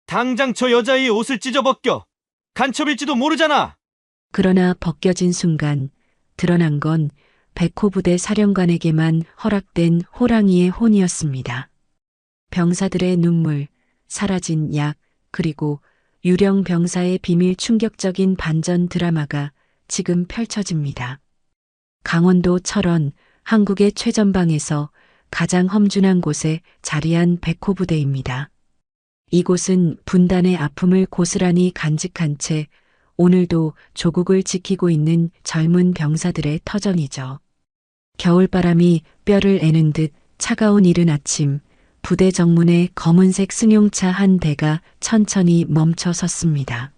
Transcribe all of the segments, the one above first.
당장 저 여자의 옷을 찢어벗겨. 간첩일지도 모르잖아. 그러나 벗겨진 순간 드러난 건 백호 부대 사령관에게만 허락된 호랑이의 혼이었습니다. 병사들의 눈물, 사라진 약, 그리고 유령 병사의 비밀 충격적인 반전 드라마가 지금 펼쳐집니다. 강원도 철원, 한국의 최전방에서 가장 험준한 곳에 자리한 백호 부대입니다. 이곳은 분단의 아픔을 고스란히 간직한 채 오늘도 조국을 지키고 있는 젊은 병사들의 터전이죠. 겨울바람이 뼈를 애는 듯 차가운 이른 아침, 부대 정문에 검은색 승용차 한 대가 천천히 멈춰 섰습니다.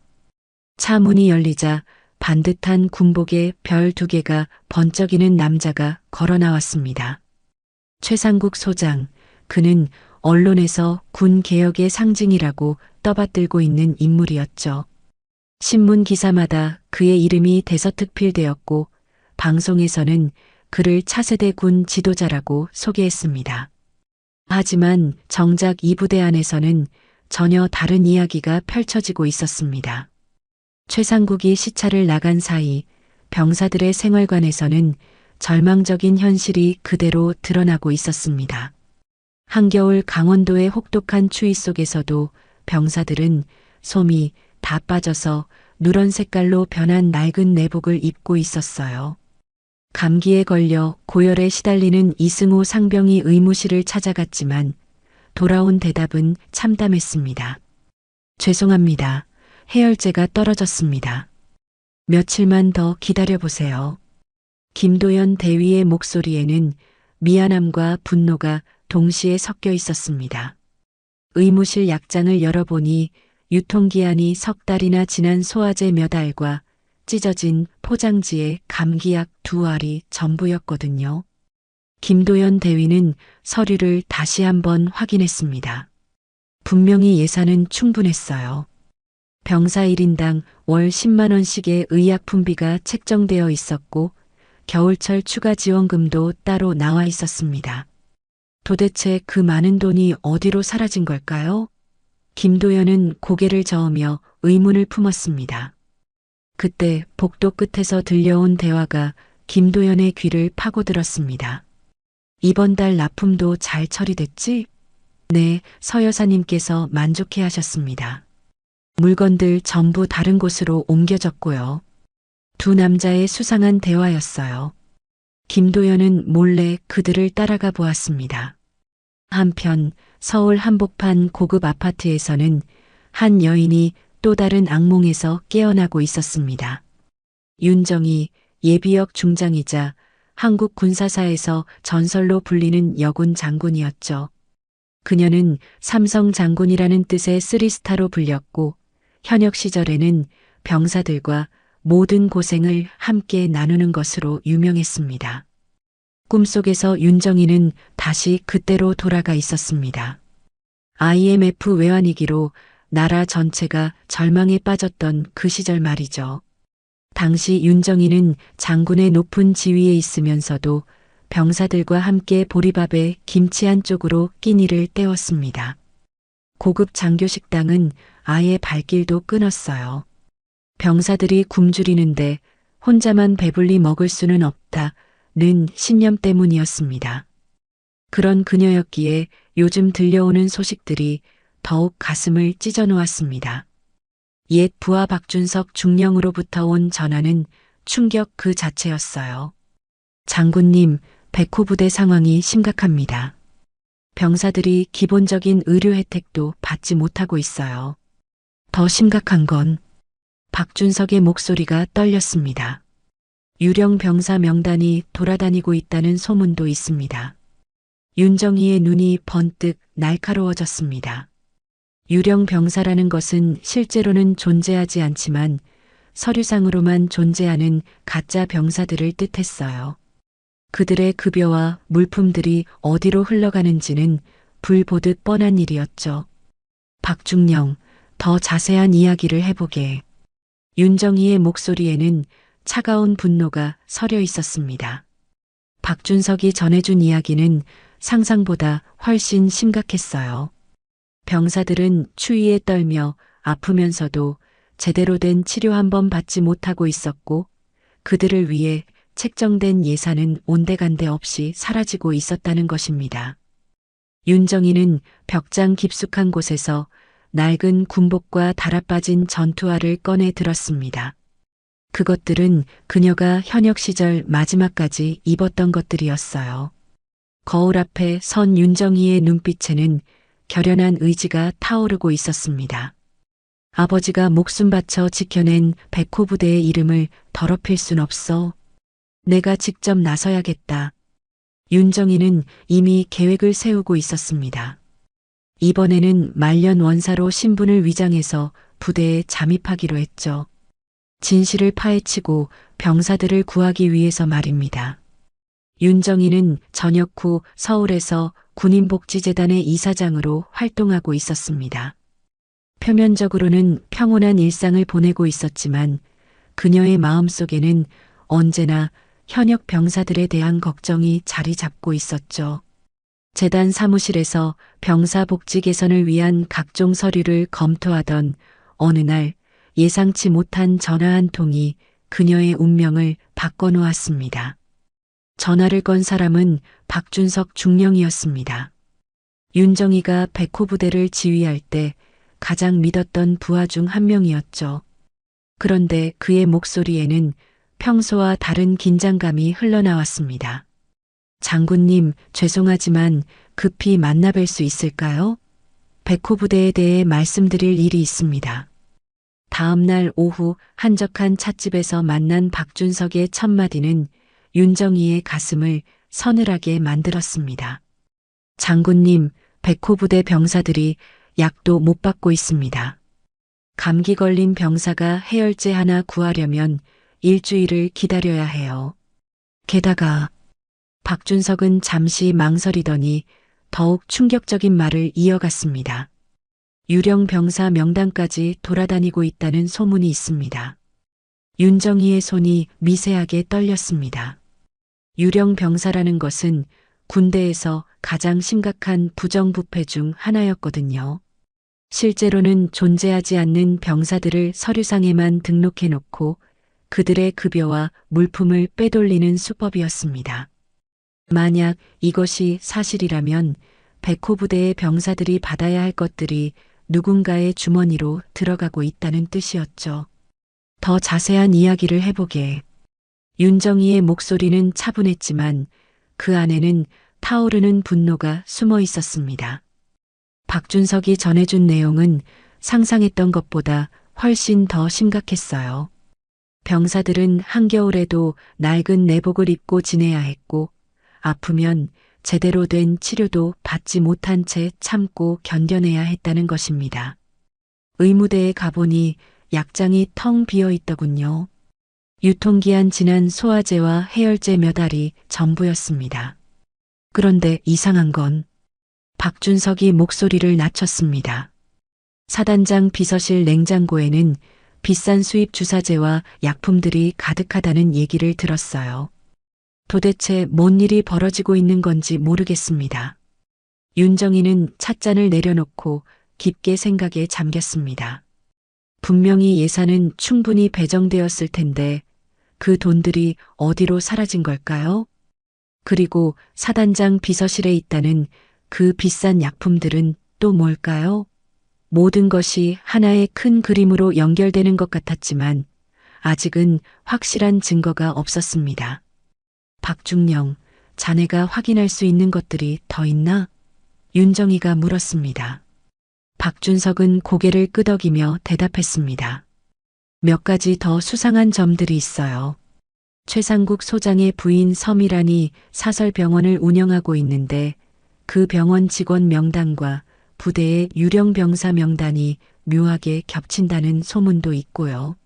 차 문이 열리자 반듯한 군복에 별 2개가 번쩍이는 남자가 걸어 나왔습니다. 최상국 소장, 그는 언론에서 군 개혁의 상징이라고 떠받들고 있는 인물이었죠. 신문 기사마다 그의 이름이 대서특필되었고 방송에서는 그를 차세대 군 지도자라고 소개했습니다. 하지만 정작 이 부대 안에서는 전혀 다른 이야기가 펼쳐지고 있었습니다. 최상국이 시차를 나간 사이 병사들의 생활관에서는 절망적인 현실이 그대로 드러나고 있었습니다. 한겨울 강원도의 혹독한 추위 속에서도 병사들은 솜이 다 빠져서 누런 색깔로 변한 낡은 내복을 입고 있었어요. 감기에 걸려 고열에 시달리는 이승호 상병이 의무실을 찾아갔지만 돌아온 대답은 참담했습니다. 죄송합니다. 해열제가 떨어졌습니다. 며칠만 더 기다려보세요. 김도연 대위의 목소리에는 미안함과 분노가 동시에 섞여 있었습니다. 의무실 약장을 열어보니 유통기한이 석 달이나 지난 소화제 몇 알과 찢어진 포장지에 감기약 2알이 전부였거든요. 김도연 대위는 서류를 다시 한번 확인했습니다. 분명히 예산은 충분했어요. 병사 1인당 월 10만 원씩의 의약품비가 책정되어 있었고 겨울철 추가 지원금도 따로 나와 있었습니다. 도대체 그 많은 돈이 어디로 사라진 걸까요? 김도연은 고개를 저으며 의문을 품었습니다. 그때 복도 끝에서 들려온 대화가 김도연의 귀를 파고들었습니다. 이번 달 납품도 잘 처리됐지? 네, 서 여사님께서 만족해 하셨습니다. 물건들 전부 다른 곳으로 옮겨졌고요. 두 남자의 수상한 대화였어요. 김도연은 몰래 그들을 따라가 보았습니다. 한편 서울 한복판 고급 아파트에서는 한 여인이 또 다른 악몽에서 깨어나고 있었습니다. 윤정이 예비역 중장이자 한국 군사사에서 전설로 불리는 여군 장군이었죠. 그녀는 삼성 장군이라는 뜻의 3스타로 불렸고 현역 시절에는 병사들과 모든 고생을 함께 나누는 것으로 유명했습니다. 꿈속에서 윤정이는 다시 그때로 돌아가 있었습니다. IMF 외환위기로 나라 전체가 절망에 빠졌던 그 시절 말이죠. 당시 윤정이는 장군의 높은 지위에 있으면서도 병사들과 함께 보리밥에 김치 한 쪽으로 끼니를 때웠습니다. 고급 장교 식당은 아예 발길도 끊었어요. 병사들이 굶주리는데 혼자만 배불리 먹을 수는 없다는 신념 때문이었습니다. 그런 그녀였기에 요즘 들려오는 소식들이 더욱 가슴을 찢어 놓았습니다. 옛 부하 박준석 중령으로부터 온 전화는 충격 그 자체였어요. 장군님, 백호 부대 상황이 심각합니다. 병사들이 기본적인 의료 혜택도 받지 못하고 있어요. 더 심각한 건 박준석의 목소리가 떨렸습니다. 유령 병사 명단이 돌아다니고 있다는 소문도 있습니다. 윤정희의 눈이 번뜩 날카로워졌습니다. 유령 병사라는 것은 실제로는 존재하지 않지만 서류상으로만 존재하는 가짜 병사들을 뜻했어요. 그들의 급여와 물품들이 어디로 흘러가는지는 불 보듯 뻔한 일이었죠. 박중령, 더 자세한 이야기를 해보게. 윤정희의 목소리에는 차가운 분노가 서려 있었습니다. 박준석이 전해준 이야기는 상상보다 훨씬 심각했어요. 병사들은 추위에 떨며 아프면서도 제대로 된 치료 한 번 받지 못하고 있었고 그들을 위해 책정된 예산은 온데간데 없이 사라지고 있었다는 것입니다. 윤정이는 벽장 깊숙한 곳에서 낡은 군복과 달아빠진 전투화를 꺼내 들었습니다. 그것들은 그녀가 현역 시절 마지막까지 입었던 것들이었어요. 거울 앞에 선 윤정이의 눈빛에는 결연한 의지가 타오르고 있었습니다. 아버지가 목숨 바쳐 지켜낸 백호 부대의 이름을 더럽힐 순 없어. 내가 직접 나서야겠다. 윤정이는 이미 계획을 세우고 있었습니다. 이번에는 말년 원사로 신분을 위장해서 부대에 잠입하기로 했죠. 진실을 파헤치고 병사들을 구하기 위해서 말입니다. 윤정이는 전역 후 서울에서 군인복지재단의 이사장으로 활동하고 있었습니다. 표면적으로는 평온한 일상을 보내고 있었지만 그녀의 마음속에는 언제나 현역 병사들에 대한 걱정이 자리 잡고 있었죠. 재단 사무실에서 병사 복지 개선을 위한 각종 서류를 검토하던 어느 날 예상치 못한 전화 한 통이 그녀의 운명을 바꿔놓았습니다. 전화를 건 사람은 박준석 중령이었습니다. 윤정이가 백호 부대를 지휘할 때 가장 믿었던 부하 중 한 명이었죠. 그런데 그의 목소리에는 평소와 다른 긴장감이 흘러나왔습니다. 장군님, 죄송하지만 급히 만나뵐 수 있을까요? 백호 부대에 대해 말씀드릴 일이 있습니다. 다음 날 오후 한적한 찻집에서 만난 박준석의 첫마디는 윤정이의 가슴을 서늘하게 만들었습니다. 장군님, 백호 부대 병사들이 약도 못 받고 있습니다. 감기 걸린 병사가 해열제 하나 구하려면 일주일을 기다려야 해요. 게다가 박준석은 잠시 망설이더니 더욱 충격적인 말을 이어갔습니다. 유령 병사 명단까지 돌아다니고 있다는 소문이 있습니다. 윤정이의 손이 미세하게 떨렸습니다. 유령 병사라는 것은 군대에서 가장 심각한 부정부패 중 하나였거든요. 실제로는 존재하지 않는 병사들을 서류상에만 등록해놓고 그들의 급여와 물품을 빼돌리는 수법이었습니다. 만약 이것이 사실이라면 백호 부대의 병사들이 받아야 할 것들이 누군가의 주머니로 들어가고 있다는 뜻이었죠. 더 자세한 이야기를 해보게. 윤정이의 목소리는 차분했지만 그 안에는 타오르는 분노가 숨어 있었습니다. 박준석이 전해준 내용은 상상했던 것보다 훨씬 더 심각했어요. 병사들은 한겨울에도 낡은 내복을 입고 지내야 했고 아프면 제대로 된 치료도 받지 못한 채 참고 견뎌내야 했다는 것입니다. 의무대에 가보니 약장이 텅 비어 있더군요. 유통기한 지난 소화제와 해열제 몇 알이 전부였습니다. 그런데 이상한 건 박준석이 목소리를 낮췄습니다. 사단장 비서실 냉장고에는 비싼 수입 주사제와 약품들이 가득하다는 얘기를 들었어요. 도대체 뭔 일이 벌어지고 있는 건지 모르겠습니다. 윤정이는 찻잔을 내려놓고 깊게 생각에 잠겼습니다. 분명히 예산은 충분히 배정되었을 텐데 그 돈들이 어디로 사라진 걸까요? 그리고 사단장 비서실에 있다는 그 비싼 약품들은 또 뭘까요? 모든 것이 하나의 큰 그림으로 연결되는 것 같았지만 아직은 확실한 증거가 없었습니다. 박중령, 자네가 확인할 수 있는 것들이 더 있나? 윤정이가 물었습니다. 박준석은 고개를 끄덕이며 대답했습니다. 몇 가지 더 수상한 점들이 있어요. 최상국 소장의 부인 서미란이 사설병원을 운영하고 있는데 그 병원 직원 명단과 부대의 유령 병사 명단이 묘하게 겹친다는 소문도 있고요.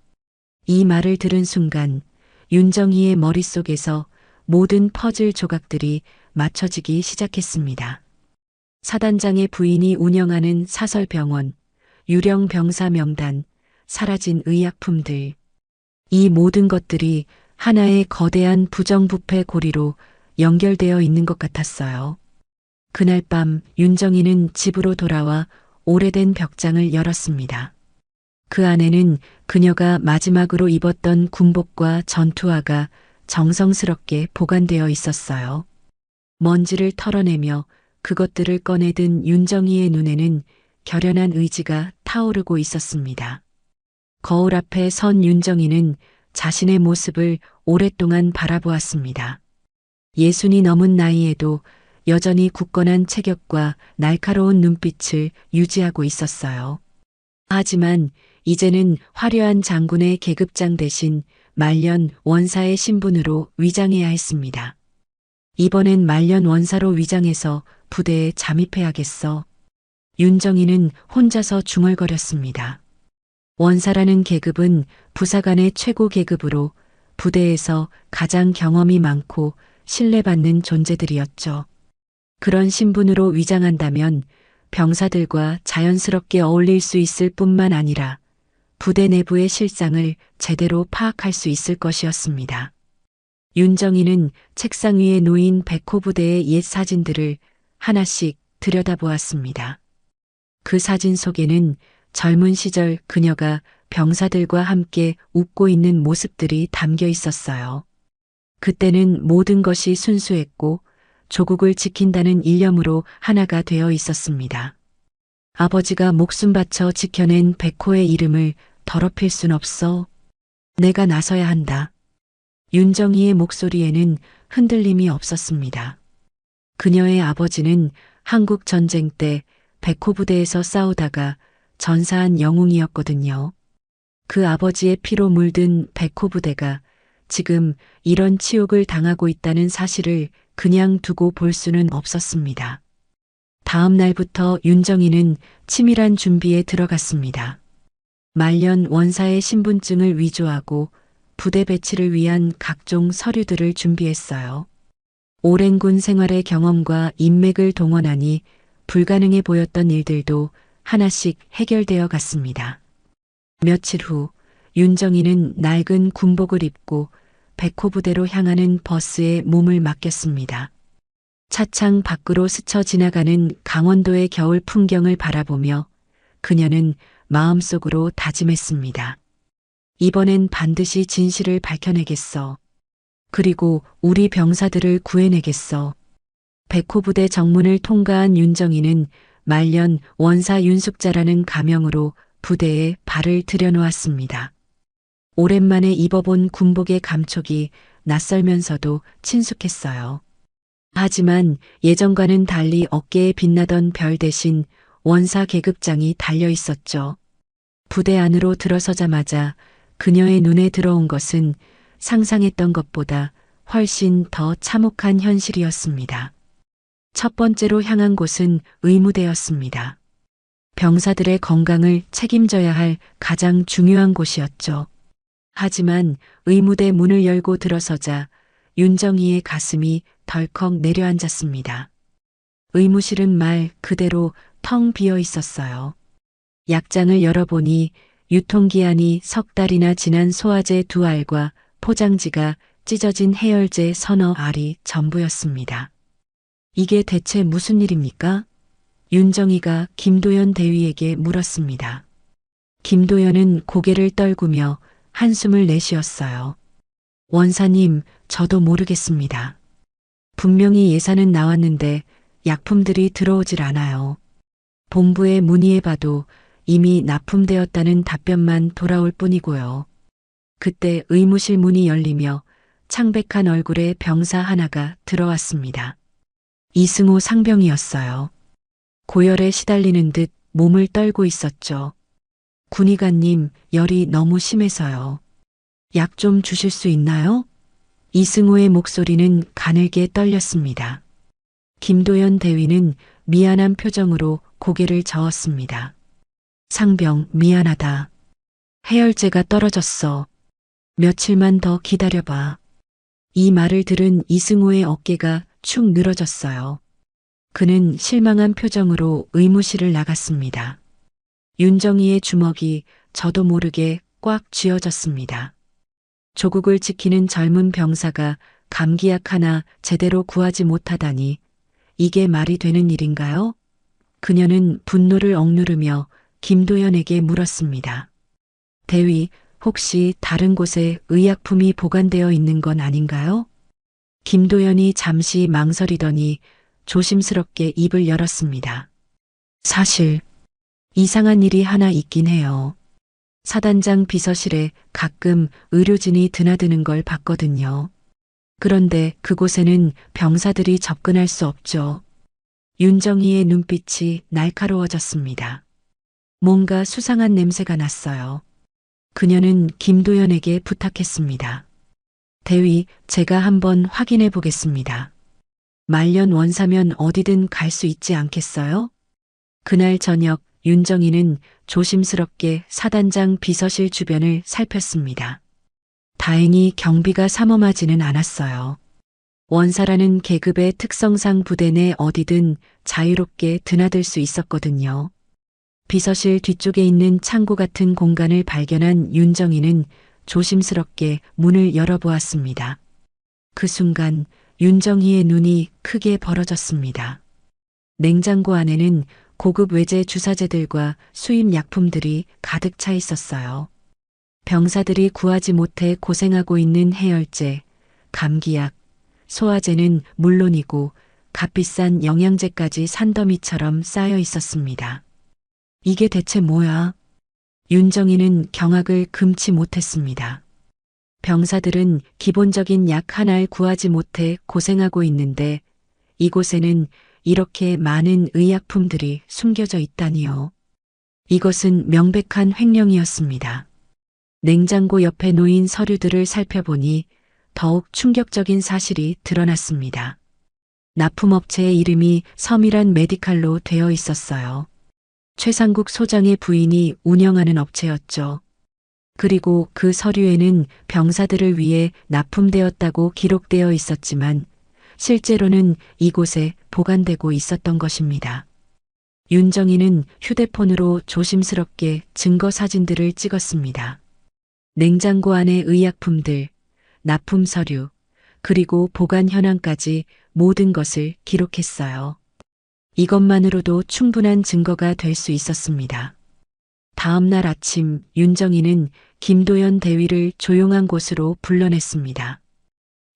이 말을 들은 순간 윤정이의 머릿속에서 모든 퍼즐 조각들이 맞춰지기 시작했습니다. 사단장의 부인이 운영하는 사설병원, 유령 병사 명단, 사라진 의약품들. 이 모든 것들이 하나의 거대한 부정부패 고리로 연결되어 있는 것 같았어요. 그날 밤 윤정이는 집으로 돌아와 오래된 벽장을 열었습니다. 그 안에는 그녀가 마지막으로 입었던 군복과 전투화가 정성스럽게 보관되어 있었어요. 먼지를 털어내며 그것들을 꺼내든 윤정이의 눈에는 결연한 의지가 타오르고 있었습니다. 거울 앞에 선 윤정이는 자신의 모습을 오랫동안 바라보았습니다. 60이 넘은 나이에도 여전히 굳건한 체격과 날카로운 눈빛을 유지하고 있었어요. 하지만 이제는 화려한 장군의 계급장 대신 말년 원사의 신분으로 위장해야 했습니다. 이번엔 말년 원사로 위장해서 부대에 잠입해야겠어. 윤정이는 혼자서 중얼거렸습니다. 원사라는 계급은 부사관의 최고 계급으로 부대에서 가장 경험이 많고 신뢰받는 존재들이었죠. 그런 신분으로 위장한다면 병사들과 자연스럽게 어울릴 수 있을 뿐만 아니라 부대 내부의 실상을 제대로 파악할 수 있을 것이었습니다. 윤정이는 책상 위에 놓인 백호 부대의 옛 사진들을 하나씩 들여다보았습니다. 그 사진 속에는 젊은 시절 그녀가 병사들과 함께 웃고 있는 모습들이 담겨 있었어요. 그때는 모든 것이 순수했고 조국을 지킨다는 일념으로 하나가 되어 있었습니다. 아버지가 목숨 바쳐 지켜낸 백호의 이름을 더럽힐 순 없어. 내가 나서야 한다. 윤정이의 목소리에는 흔들림이 없었습니다. 그녀의 아버지는 한국 전쟁 때 백호 부대에서 싸우다가 전사한 영웅이었거든요. 그 아버지의 피로 물든 백호 부대가 지금 이런 치욕을 당하고 있다는 사실을 그냥 두고 볼 수는 없었습니다. 다음 날부터 윤정이는 치밀한 준비에 들어갔습니다. 말년 원사의 신분증을 위조하고 부대 배치를 위한 각종 서류들을 준비했어요. 오랜 군 생활의 경험과 인맥을 동원하니 불가능해 보였던 일들도 하나씩 해결되어 갔습니다. 며칠 후 윤정이는 낡은 군복을 입고 백호 부대로 향하는 버스에 몸을 맡겼습니다. 차창 밖으로 스쳐 지나가는 강원도의 겨울 풍경을 바라보며 그녀는 마음속으로 다짐했습니다. 이번엔 반드시 진실을 밝혀내겠어. 그리고 우리 병사들을 구해내겠어. 백호 부대 정문을 통과한 윤정이는 말년 원사 윤숙자라는 가명으로 부대에 발을 들여놓았습니다. 오랜만에 입어본 군복의 감촉이 낯설면서도 친숙했어요. 하지만 예전과는 달리 어깨에 빛나던 별 대신 원사 계급장이 달려 있었죠. 부대 안으로 들어서자마자 그녀의 눈에 들어온 것은 상상했던 것보다 훨씬 더 참혹한 현실이었습니다. 첫 번째로 향한 곳은 의무대였습니다. 병사들의 건강을 책임져야 할 가장 중요한 곳이었죠. 하지만 의무대 문을 열고 들어서자 윤정이의 가슴이 덜컥 내려앉았습니다. 의무실은 말 그대로 텅 비어 있었어요. 약장을 열어보니 유통기한이 석 달이나 지난 소화제 2알과 포장지가 찢어진 해열제 서너 알이 전부였습니다. 이게 대체 무슨 일입니까? 윤정이가 김도연 대위에게 물었습니다. 김도연은 고개를 떨구며 한숨을 내쉬었어요. 원사님, 저도 모르겠습니다. 분명히 예산은 나왔는데 약품들이 들어오질 않아요. 본부에 문의해봐도 이미 납품되었다는 답변만 돌아올 뿐이고요. 그때 의무실 문이 열리며 창백한 얼굴의 병사 하나가 들어왔습니다. 이승호 상병이었어요. 고열에 시달리는 듯 몸을 떨고 있었죠. 군의관님, 열이 너무 심해서요. 약 좀 주실 수 있나요? 이승호의 목소리는 가늘게 떨렸습니다. 김도연 대위는 미안한 표정으로 고개를 저었습니다. 상병, 미안하다. 해열제가 떨어졌어. 며칠만 더 기다려봐. 이 말을 들은 이승호의 어깨가 축 늘어졌어요. 그는 실망한 표정으로 의무실을 나갔습니다. 윤정이의 주먹이 저도 모르게 꽉 쥐어졌습니다. 조국을 지키는 젊은 병사가 감기약 하나 제대로 구하지 못하다니 이게 말이 되는 일인가요? 그녀는 분노를 억누르며 김도연에게 물었습니다. 대위, 혹시 다른 곳에 의약품이 보관되어 있는 건 아닌가요? 김도연이 잠시 망설이더니 조심스럽게 입을 열었습니다. 사실 이상한 일이 하나 있긴 해요. 사단장 비서실에 가끔 의료진이 드나드는 걸 봤거든요. 그런데 그곳에는 병사들이 접근할 수 없죠. 윤정희의 눈빛이 날카로워졌습니다. 뭔가 수상한 냄새가 났어요. 그녀는 김도연에게 부탁했습니다. 대위, 제가 한번 확인해 보겠습니다. 말년 원사면 어디든 갈 수 있지 않겠어요? 그날 저녁 윤정희는 조심스럽게 사단장 비서실 주변을 살폈습니다. 다행히 경비가 삼엄하지는 않았어요. 원사라는 계급의 특성상 부대 내 어디든 자유롭게 드나들 수 있었거든요. 비서실 뒤쪽에 있는 창고 같은 공간을 발견한 윤정희는 조심스럽게 문을 열어보았습니다. 그 순간 윤정희의 눈이 크게 벌어졌습니다. 냉장고 안에는 고급 외제 주사제들과 수입 약품들이 가득 차 있었어요. 병사들이 구하지 못해 고생하고 있는 해열제, 감기약, 소화제는 물론이고 값비싼 영양제까지 산더미처럼 쌓여 있었습니다. 이게 대체 뭐야? 윤정희는 경악을 금치 못했습니다. 병사들은 기본적인 약 하나를 구하지 못해 고생하고 있는데 이곳에는 이렇게 많은 의약품들이 숨겨져 있다니요. 이것은 명백한 횡령이었습니다. 냉장고 옆에 놓인 서류들을 살펴보니 더욱 충격적인 사실이 드러났습니다. 납품업체의 이름이 서미란 메디칼로 되어 있었어요. 최상국 소장의 부인이 운영하는 업체였죠. 그리고 그 서류에는 병사들을 위해 납품되었다고 기록되어 있었지만 실제로는 이곳에 보관되고 있었던 것입니다. 윤정희는 휴대폰으로 조심스럽게 증거 사진들을 찍었습니다. 냉장고 안의 의약품들, 납품 서류, 그리고 보관 현황까지 모든 것을 기록했어요. 이것만으로도 충분한 증거가 될 수 있었습니다. 다음 날 아침 윤정희는 김도연 대위를 조용한 곳으로 불러냈습니다.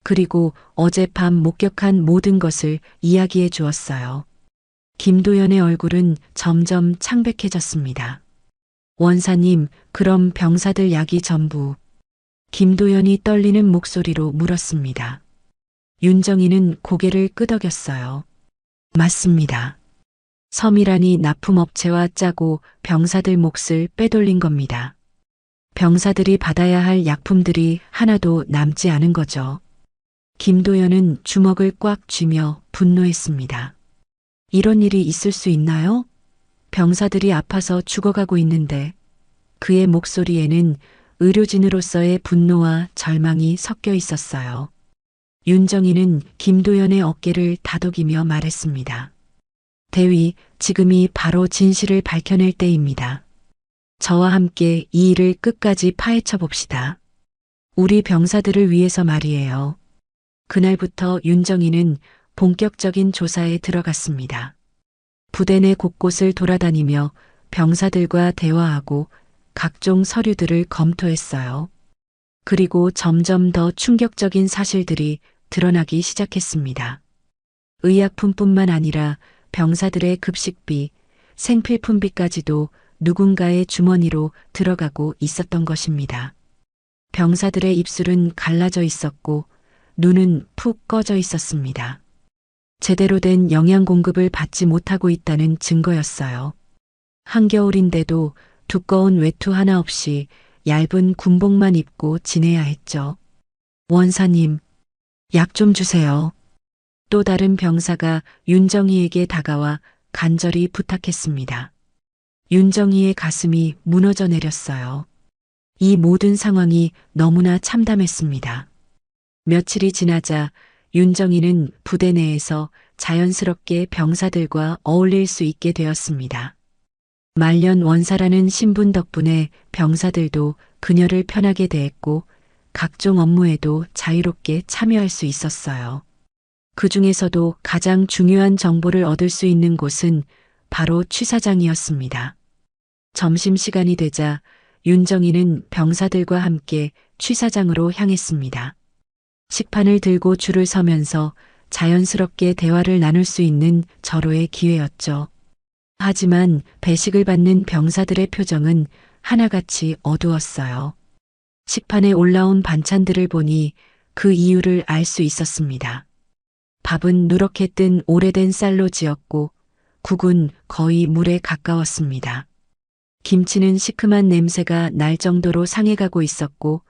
그리고 어젯밤 목격한 모든 것을 이야기해 주었어요. 김도연의 얼굴은 점점 창백해졌습니다. 원사님, 그럼 병사들 약이 전부. 김도연이 떨리는 목소리로 물었습니다. 윤정희는 고개를 끄덕였어요. 맞습니다. 서미란이 납품업체와 짜고 병사들 몫을 빼돌린 겁니다. 병사들이 받아야 할 약품들이 하나도 남지 않은 거죠. 김도연은 주먹을 꽉 쥐며 분노했습니다. 이런 일이 있을 수 있나요? 병사들이 아파서 죽어가고 있는데 그의 목소리에는 의료진으로서의 분노와 절망이 섞여 있었어요. 윤정희는 김도연의 어깨를 다독이며 말했습니다. 대위, 지금이 바로 진실을 밝혀낼 때입니다. 저와 함께 이 일을 끝까지 파헤쳐 봅시다. 우리 병사들을 위해서 말이에요. 그날부터 윤정희는 본격적인 조사에 들어갔습니다. 부대 내 곳곳을 돌아다니며 병사들과 대화하고 각종 서류들을 검토했어요. 그리고 점점 더 충격적인 사실들이 드러나기 시작했습니다. 의약품뿐만 아니라 병사들의 급식비, 생필품비까지도 누군가의 주머니로 들어가고 있었던 것입니다. 병사들의 입술은 갈라져 있었고 눈은 푹 꺼져 있었습니다. 제대로 된 영양 공급을 받지 못하고 있다는 증거였어요. 한겨울인데도 두꺼운 외투 하나 없이 얇은 군복만 입고 지내야 했죠. 원사님, 약 좀 주세요. 또 다른 병사가 윤정희에게 다가와 간절히 부탁했습니다. 윤정희의 가슴이 무너져 내렸어요. 이 모든 상황이 너무나 참담했습니다. 며칠이 지나자 윤정희는 부대 내에서 자연스럽게 병사들과 어울릴 수 있게 되었습니다. 말년 원사라는 신분 덕분에 병사들도 그녀를 편하게 대했고 각종 업무에도 자유롭게 참여할 수 있었어요. 그 중에서도 가장 중요한 정보를 얻을 수 있는 곳은 바로 취사장이었습니다. 점심시간이 되자 윤정이는 병사들과 함께 취사장으로 향했습니다. 식판을 들고 줄을 서면서 자연스럽게 대화를 나눌 수 있는 절호의 기회였죠. 하지만 배식을 받는 병사들의 표정은 하나같이 어두웠어요. 식판에 올라온 반찬들을 보니 그 이유를 알 수 있었습니다. 밥은 누렇게 뜬 오래된 쌀로 지었고 국은 거의 물에 가까웠습니다. 김치는 시큼한 냄새가 날 정도로 상해가고 있었고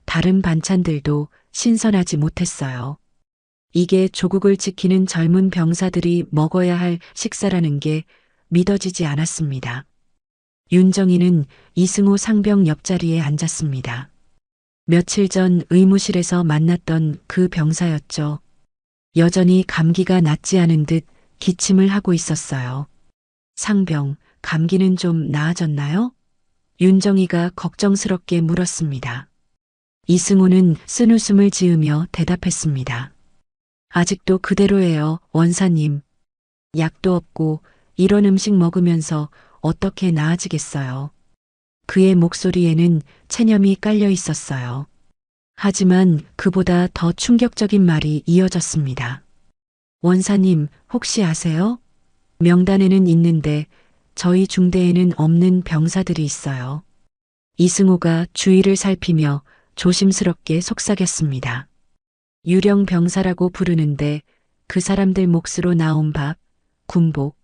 다른 반찬들도 신선하지 못했어요. 이게 조국을 지키는 젊은 병사들이 먹어야 할 식사라는 게 믿어지지 않았습니다. 윤정이는 이승호 상병 옆자리에 앉았습니다. 며칠 전 의무실에서 만났던 그 병사였죠. 여전히 감기가 낫지 않은 듯 기침을 하고 있었어요. 상병, 감기는 좀 나아졌나요? 윤정이가 걱정스럽게 물었습니다. 이승호는 쓴웃음을 지으며 대답했습니다. 아직도 그대로예요, 원사님. 약도 없고 이런 음식 먹으면서 어떻게 나아지겠어요. 그의 목소리에는 체념이 깔려 있었어요. 하지만 그보다 더 충격적인 말이 이어졌습니다. 원사님, 혹시 아세요? 명단에는 있는데 저희 중대에는 없는 병사들이 있어요. 이승호가 주위를 살피며 조심스럽게 속삭였습니다. 유령 병사라고 부르는데 그 사람들 몫으로 나온 밥, 군복,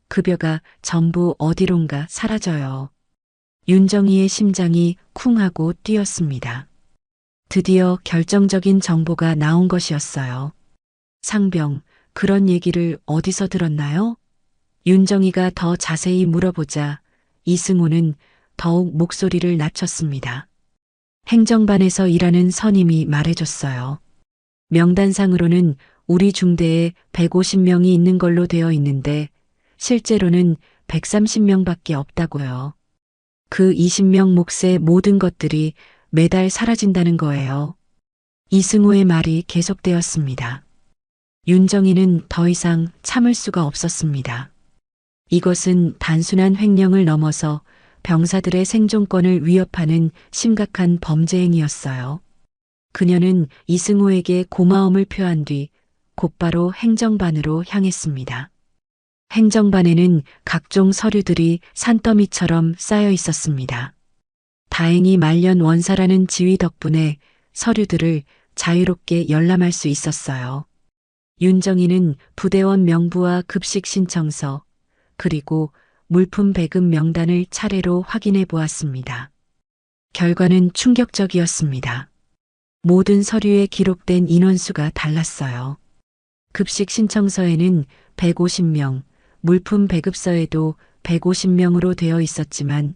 급여가 전부 어디론가 사라져요. 윤정이의 심장이 쿵 하고 뛰었습니다. 드디어 결정적인 정보가 나온 것이었어요. 상병, 그런 얘기를 어디서 들었나요? 윤정이가 더 자세히 물어보자 이승호는 더욱 목소리를 낮췄습니다. 행정반에서 일하는 선임이 말해줬어요. 명단상으로는 우리 중대에 150명이 있는 걸로 되어 있는데 실제로는 130명밖에 없다고요. 그 20명 몫의 모든 것들이 매달 사라진다는 거예요. 이승호의 말이 계속되었습니다. 윤정이는 더 이상 참을 수가 없었습니다. 이것은 단순한 횡령을 넘어서 병사들의 생존권을 위협하는 심각한 범죄 행위였어요. 그녀는 이승호에게 고마움을 표한 뒤 곧바로 행정반으로 향했습니다. 행정반에는 각종 서류들이 산더미처럼 쌓여 있었습니다. 다행히 말년 원사라는 지휘 덕분에 서류들을 자유롭게 열람할 수 있었어요. 윤정이는 부대원 명부와 급식 신청서, 그리고 물품 배급 명단을 차례로 확인해 보았습니다. 결과는 충격적이었습니다. 모든 서류에 기록된 인원수가 달랐어요. 급식 신청서에는 150명, 물품 배급서에도 150명으로 되어 있었지만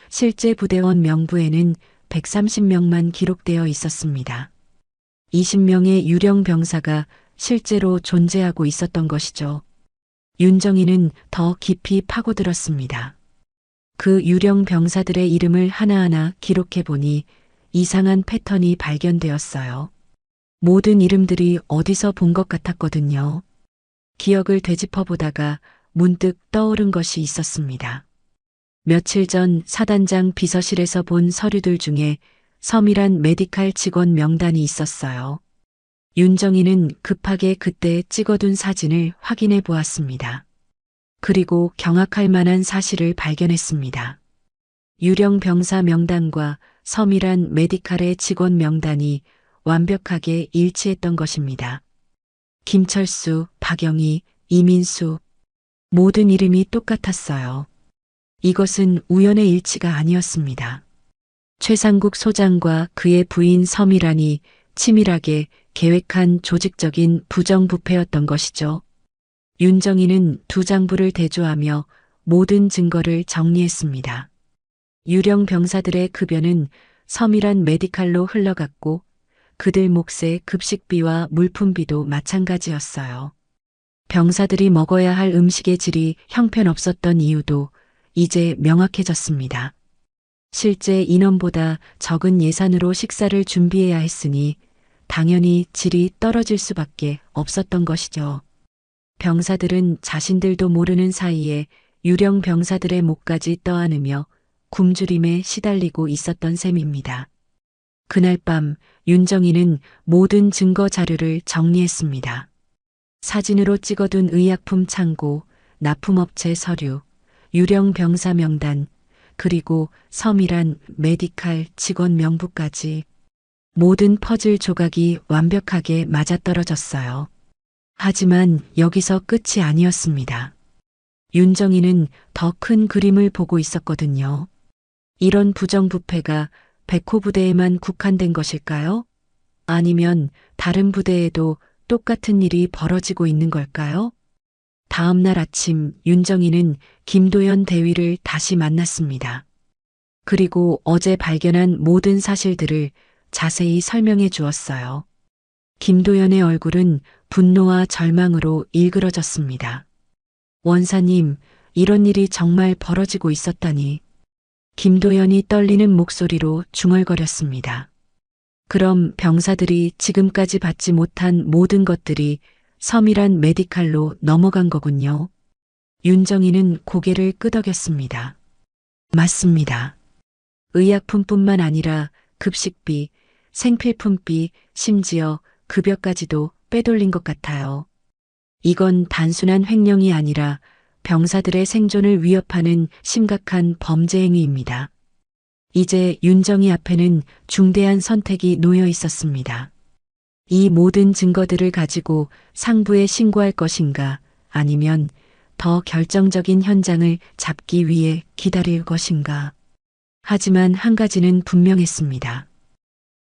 실제 부대원 명부에는 130명만 기록되어 있었습니다. 20명의 유령 병사가 실제로 존재하고 있었던 것이죠. 윤정이는 더 깊이 파고들었습니다. 그 유령 병사들의 이름을 하나하나 기록해 보니 이상한 패턴이 발견되었어요. 모든 이름들이 어디서 본 것 같았거든요. 기억을 되짚어 보다가 문득 떠오른 것이 있었습니다. 며칠 전 사단장 비서실에서 본 서류들 중에 서밀한 메디칼 직원 명단이 있었어요. 윤정이는 급하게 그때 찍어둔 사진을 확인해 보았습니다. 그리고 경악할 만한 사실을 발견했습니다. 유령 병사 명단과 서밀한 메디칼의 직원 명단이 완벽하게 일치했던 것입니다. 김철수, 박영희, 이민수, 모든 이름이 똑같았어요. 이것은 우연의 일치가 아니었습니다. 최상국 소장과 그의 부인 서미란이 치밀하게 계획한 조직적인 부정부패였던 것이죠. 윤정이는 두 장부를 대조하며 모든 증거를 정리했습니다. 유령 병사들의 급여는 서밀한 메디칼로 흘러갔고 그들 몫의 급식비와 물품비도 마찬가지였어요. 병사들이 먹어야 할 음식의 질이 형편없었던 이유도 이제 명확해졌습니다. 실제 인원보다 적은 예산으로 식사를 준비해야 했으니 당연히 질이 떨어질 수밖에 없었던 것이죠. 병사들은 자신들도 모르는 사이에 유령 병사들의 목까지 떠안으며 굶주림에 시달리고 있었던 셈입니다. 그날 밤 윤정이는 모든 증거 자료를 정리했습니다. 사진으로 찍어둔 의약품 창고, 납품업체 서류, 유령 병사 명단, 그리고 섬이란 메디칼 직원 명부까지 모든 퍼즐 조각이 완벽하게 맞아떨어졌어요. 하지만 여기서 끝이 아니었습니다. 윤정이는 더 큰 그림을 보고 있었거든요. 이런 부정부패가 백호 부대에만 국한된 것일까요? 아니면 다른 부대에도 똑같은 일이 벌어지고 있는 걸까요? 다음 날 아침 윤정이는 김도연 대위를 다시 만났습니다. 그리고 어제 발견한 모든 사실들을 자세히 설명해 주었어요. 김도연의 얼굴은 분노와 절망으로 일그러졌습니다. 원사님, 이런 일이 정말 벌어지고 있었다니. 김도연이 떨리는 목소리로 중얼거렸습니다. 그럼 병사들이 지금까지 받지 못한 모든 것들이 섬이란 메디칼로 넘어간 거군요. 윤정이는 고개를 끄덕였습니다. 맞습니다. 의약품뿐만 아니라 급식비, 생필품비, 심지어 급여까지도 빼돌린 것 같아요. 이건 단순한 횡령이 아니라 병사들의 생존을 위협하는 심각한 범죄 행위입니다. 이제 윤정이 앞에는 중대한 선택이 놓여 있었습니다. 이 모든 증거들을 가지고 상부에 신고할 것인가, 아니면 더 결정적인 현장을 잡기 위해 기다릴 것인가. 하지만 한 가지는 분명했습니다.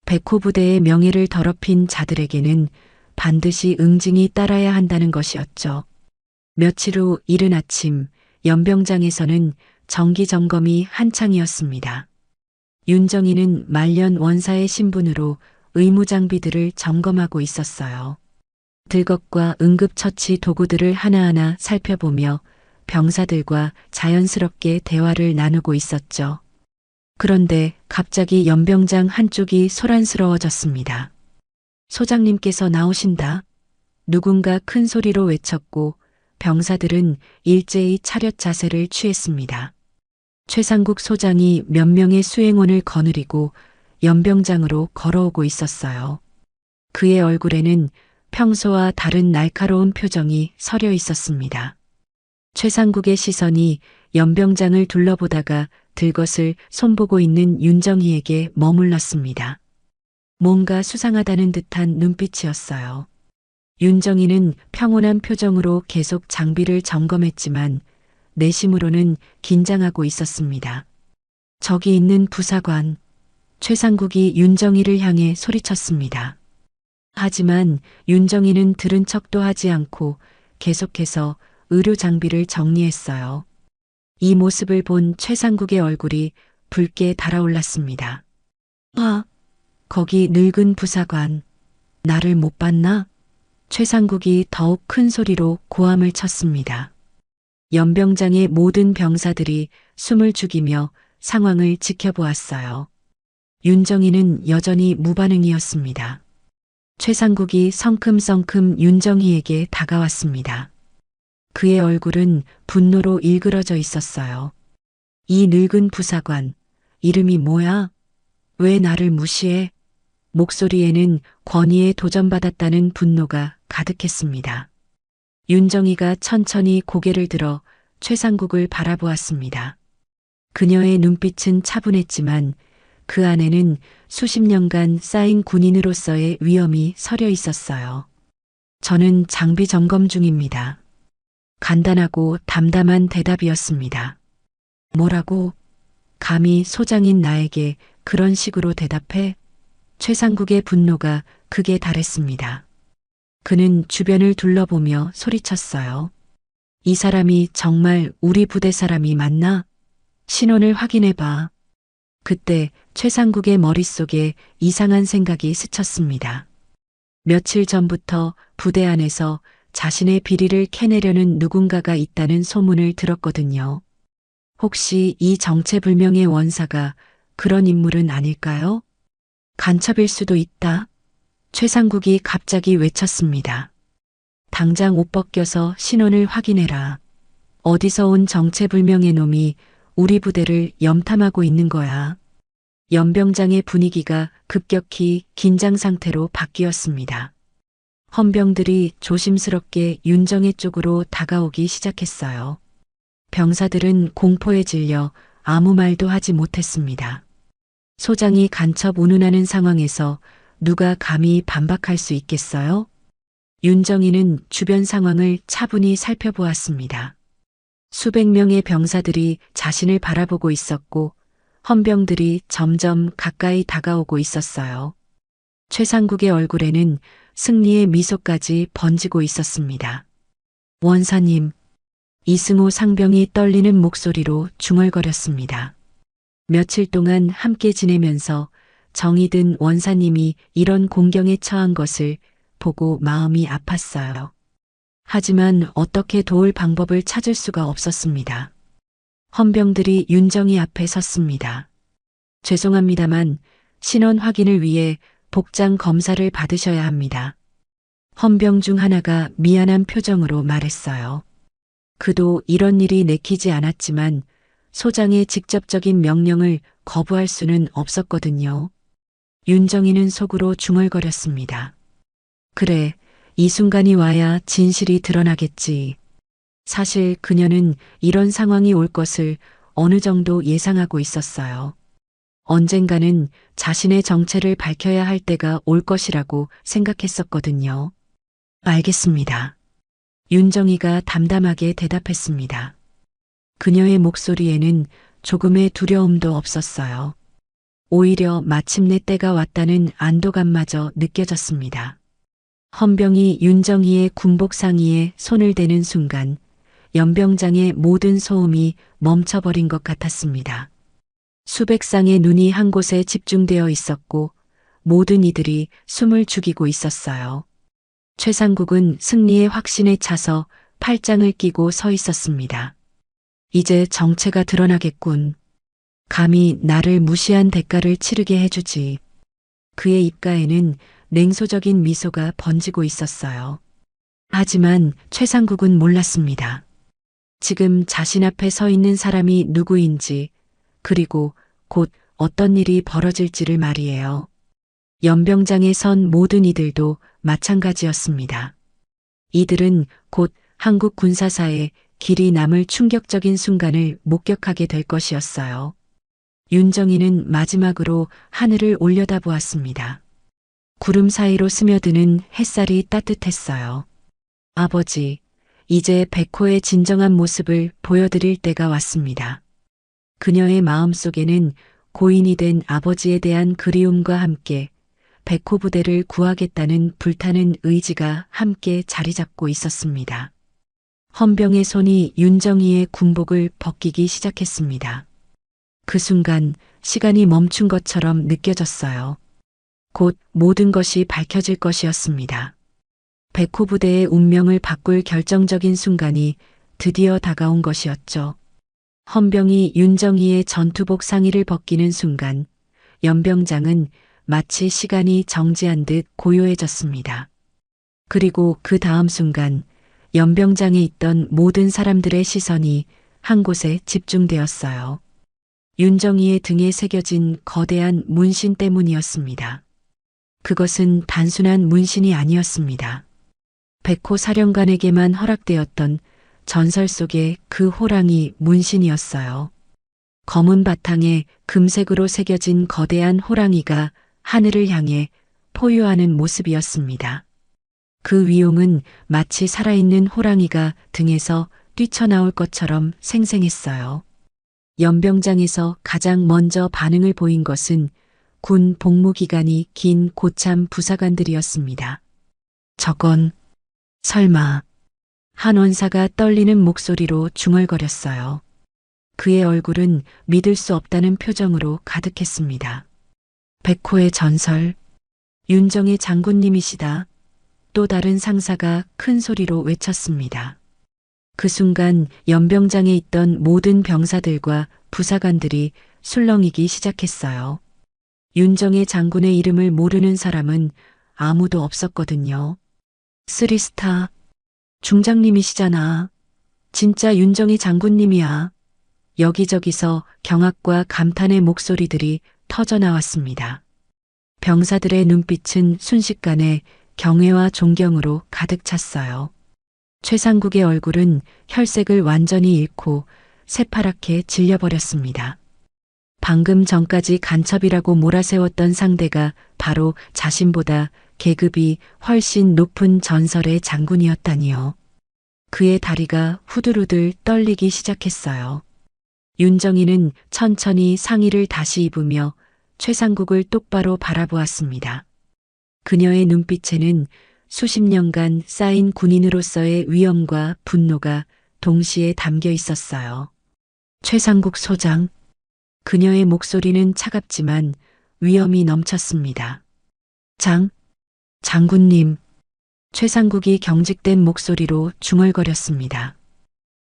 백호 부대의 명예를 더럽힌 자들에게는 반드시 응징이 따라야 한다는 것이었죠. 며칠 후 이른 아침 연병장에서는 정기 점검이 한창이었습니다. 윤정이는 말년 원사의 신분으로 의무 장비들을 점검하고 있었어요. 들것과 응급처치 도구들을 하나하나 살펴보며 병사들과 자연스럽게 대화를 나누고 있었죠. 그런데 갑자기 연병장 한쪽이 소란스러워졌습니다. 소장님께서 나오신다. 누군가 큰 소리로 외쳤고 병사들은 일제히 차렷 자세를 취했습니다. 최상국 소장이 몇 명의 수행원을 거느리고 연병장으로 걸어오고 있었어요. 그의 얼굴에는 평소와 다른 날카로운 표정이 서려 있었습니다. 최상국의 시선이 연병장을 둘러보다가 들것을 손보고 있는 윤정이에게 머물렀습니다. 뭔가 수상하다는 듯한 눈빛이었어요. 윤정이는 평온한 표정으로 계속 장비를 점검했지만 내심으로는 긴장하고 있었습니다. 저기 있는 부사관, 최상국이 윤정이를 향해 소리쳤습니다. 하지만 윤정이는 들은 척도 하지 않고 계속해서 의료 장비를 정리했어요. 이 모습을 본 최상국의 얼굴이 붉게 달아올랐습니다. 아, 거기 늙은 부사관, 나를 못 봤나? 최상국이 더욱 큰 소리로 고함을 쳤습니다. 연병장의 모든 병사들이 숨을 죽이며 상황을 지켜보았어요. 윤정이는 여전히 무반응이었습니다. 최상국이 성큼성큼 윤정이에게 다가왔습니다. 그의 얼굴은 분노로 일그러져 있었어요. 이 늙은 부사관, 이름이 뭐야? 왜 나를 무시해? 목소리에는 권위에 도전받았다는 분노가 가득했습니다. 윤정이가 천천히 고개를 들어 최상국을 바라보았습니다. 그녀의 눈빛은 차분했지만 그 안에는 수십 년간 쌓인 군인으로서의 위엄이 서려 있었어요. 저는 장비 점검 중입니다. 간단하고 담담한 대답이었습니다. 뭐라고? 감히 소장인 나에게 그런 식으로 대답해? 최상국의 분노가 극에 달했습니다. 그는 주변을 둘러보며 소리쳤어요. 이 사람이 정말 우리 부대 사람이 맞나? 신원을 확인해봐. 그때 최상국의 머릿속에 이상한 생각이 스쳤습니다. 며칠 전부터 부대 안에서 자신의 비리를 캐내려는 누군가가 있다는 소문을 들었거든요. 혹시 이 정체불명의 원사가 그런 인물은 아닐까요? 간첩일 수도 있다. 최상국이 갑자기 외쳤습니다. 당장 옷 벗겨서 신원을 확인해라. 어디서 온 정체불명의 놈이 우리 부대를 염탐하고 있는 거야. 연병장의 분위기가 급격히 긴장 상태로 바뀌었습니다. 헌병들이 조심스럽게 윤정의 쪽으로 다가오기 시작했어요. 병사들은 공포에 질려 아무 말도 하지 못했습니다. 소장이 간첩 운운하는 상황에서 누가 감히 반박할 수 있겠어요? 윤정이는 주변 상황을 차분히 살펴보았습니다. 수백 명의 병사들이 자신을 바라보고 있었고 헌병들이 점점 가까이 다가오고 있었어요. 최상국의 얼굴에는 승리의 미소까지 번지고 있었습니다. 원사님, 이승호 상병이 떨리는 목소리로 중얼거렸습니다. 며칠 동안 함께 지내면서 정이 든 원사님이 이런 공경에 처한 것을 보고 마음이 아팠어요. 하지만 어떻게 도울 방법을 찾을 수가 없었습니다. 헌병들이 윤정이 앞에 섰습니다. 죄송합니다만 신원 확인을 위해 복장 검사를 받으셔야 합니다. 헌병 중 하나가 미안한 표정으로 말했어요. 그도 이런 일이 내키지 않았지만 소장의 직접적인 명령을 거부할 수는 없었거든요. 윤정이는 속으로 중얼거렸습니다. 그래, 이 순간이 와야 진실이 드러나겠지. 사실 그녀는 이런 상황이 올 것을 어느 정도 예상하고 있었어요. 언젠가는 자신의 정체를 밝혀야 할 때가 올 것이라고 생각했었거든요. 알겠습니다. 윤정이가 담담하게 대답했습니다. 그녀의 목소리에는 조금의 두려움도 없었어요. 오히려 마침내 때가 왔다는 안도감마저 느껴졌습니다. 헌병이 윤정이의 군복 상의에 손을 대는 순간 연병장의 모든 소음이 멈춰버린 것 같았습니다. 수백 쌍의 눈이 한 곳에 집중되어 있었고 모든 이들이 숨을 죽이고 있었어요. 최상국은 승리의 확신에 차서 팔짱을 끼고 서 있었습니다. 이제 정체가 드러나겠군. 감히 나를 무시한 대가를 치르게 해주지. 그의 입가에는 냉소적인 미소가 번지고 있었어요. 하지만 최상국은 몰랐습니다. 지금 자신 앞에 서 있는 사람이 누구인지, 그리고 곧 어떤 일이 벌어질지를 말이에요. 연병장에 선 모든 이들도 마찬가지였습니다. 이들은 곧 한국 군사사에 길이 남을 충격적인 순간을 목격하게 될 것이었어요. 윤정이는 마지막으로 하늘을 올려다보았습니다. 구름 사이로 스며드는 햇살이 따뜻했어요. 아버지, 이제 백호의 진정한 모습을 보여드릴 때가 왔습니다. 그녀의 마음속에는 고인이 된 아버지에 대한 그리움과 함께 백호 부대를 구하겠다는 불타는 의지가 함께 자리 잡고 있었습니다. 헌병의 손이 윤정이의 군복을 벗기기 시작했습니다. 그 순간 시간이 멈춘 것처럼 느껴졌어요. 곧 모든 것이 밝혀질 것이었습니다. 백호 부대의 운명을 바꿀 결정적인 순간이 드디어 다가온 것이었죠. 헌병이 윤정이의 전투복 상의를 벗기는 순간 연병장은 마치 시간이 정지한 듯 고요해졌습니다. 그리고 그 다음 순간 연병장에 있던 모든 사람들의 시선이 한 곳에 집중되었어요. 윤정이의 등에 새겨진 거대한 문신 때문이었습니다. 그것은 단순한 문신이 아니었습니다. 백호 사령관에게만 허락되었던 전설 속의 그 호랑이 문신이었어요. 검은 바탕에 금색으로 새겨진 거대한 호랑이가 하늘을 향해 포효하는 모습이었습니다. 그 위용은 마치 살아있는 호랑이가 등에서 뛰쳐나올 것처럼 생생했어요. 연병장에서 가장 먼저 반응을 보인 것은 군 복무 기간이 긴 고참 부사관들이었습니다. 저건 설마 한 원사가 떨리는 목소리로 중얼거렸어요. 그의 얼굴은 믿을 수 없다는 표정으로 가득했습니다. 백호의 전설, 윤정의 장군님이시다. 또 다른 상사가 큰 소리로 외쳤습니다. 그 순간 연병장에 있던 모든 병사들과 부사관들이 술렁이기 시작했어요. 윤정의 장군의 이름을 모르는 사람은 아무도 없었거든요. 쓰리스타, 중장님이시잖아. 진짜 윤정희 장군님이야. 여기저기서 경악과 감탄의 목소리들이 터져 나왔습니다. 병사들의 눈빛은 순식간에 경외와 존경으로 가득 찼어요. 최상국의 얼굴은 혈색을 완전히 잃고 새파랗게 질려버렸습니다. 방금 전까지 간첩이라고 몰아세웠던 상대가 바로 자신보다 계급이 훨씬 높은 전설의 장군이었다니요. 그의 다리가 후들후들 떨리기 시작했어요. 윤정희는 천천히 상의를 다시 입으며 최상국을 똑바로 바라보았습니다. 그녀의 눈빛에는 수십 년간 쌓인 군인으로서의 위엄과 분노가 동시에 담겨 있었어요. 최상국 소장. 그녀의 목소리는 차갑지만 위엄이 넘쳤습니다. 장군님. 최상국이 경직된 목소리로 중얼거렸습니다.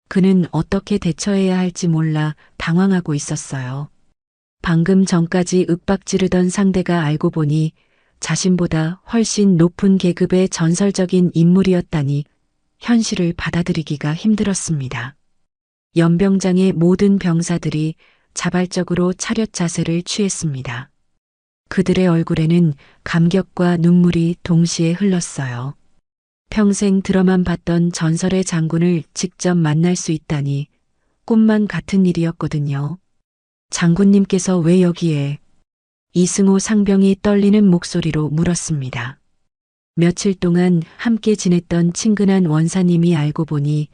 그는 어떻게 대처해야 할지 몰라 당황하고 있었어요. 방금 전까지 윽박지르던 상대가 알고 보니 자신보다 훨씬 높은 계급의 전설적인 인물이었다니 현실을 받아들이기가 힘들었습니다. 연병장의 모든 병사들이 자발적으로 차렷 자세를 취했습니다. 그들의 얼굴에는 감격과 눈물이 동시에 흘렀어요. 평생 들어만 봤던 전설의 장군을 직접 만날 수 있다니 꿈만 같은 일이었거든요. 장군님께서 왜 여기에? 이승호 상병이 떨리는 목소리로 물었습니다. 며칠 동안 함께 지냈던 친근한 원사님이 알고 보니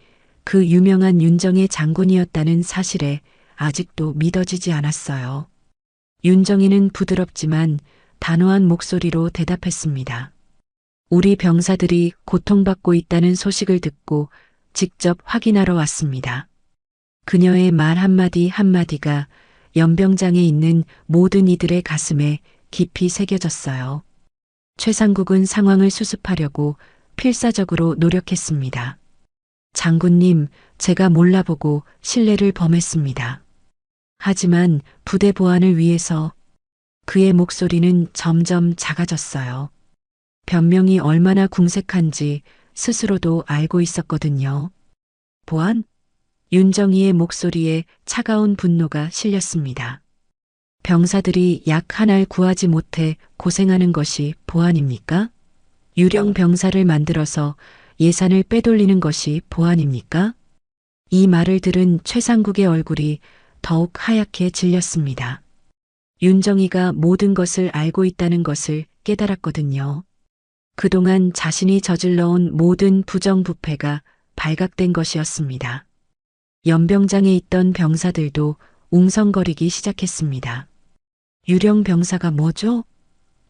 그 유명한 윤정의 장군이었다는 사실에 아직도 믿어지지 않았어요. 윤정희는 부드럽지만 단호한 목소리로 대답했습니다. 우리 병사들이 고통받고 있다는 소식을 듣고 직접 확인하러 왔습니다. 그녀의 말 한마디 한마디가 연병장에 있는 모든 이들의 가슴에 깊이 새겨졌어요. 최상국은 상황을 수습하려고 필사적으로 노력했습니다. 장군님, 제가 몰라보고 신뢰를 범했습니다. 하지만 부대 보안을 위해서 그의 목소리는 점점 작아졌어요. 변명이 얼마나 궁색한지 스스로도 알고 있었거든요. 보안? 윤정희의 목소리에 차가운 분노가 실렸습니다. 병사들이 약 하나를 구하지 못해 고생하는 것이 보안입니까? 유령 병사를 만들어서 예산을 빼돌리는 것이 보안입니까? 이 말을 들은 최상국의 얼굴이 더욱 하얗게 질렸습니다. 윤정희가 모든 것을 알고 있다는 것을 깨달았거든요. 그동안 자신이 저질러온 모든 부정부패가 발각된 것이었습니다. 연병장에 있던 병사들도 웅성거리기 시작했습니다. 유령 병사가 뭐죠?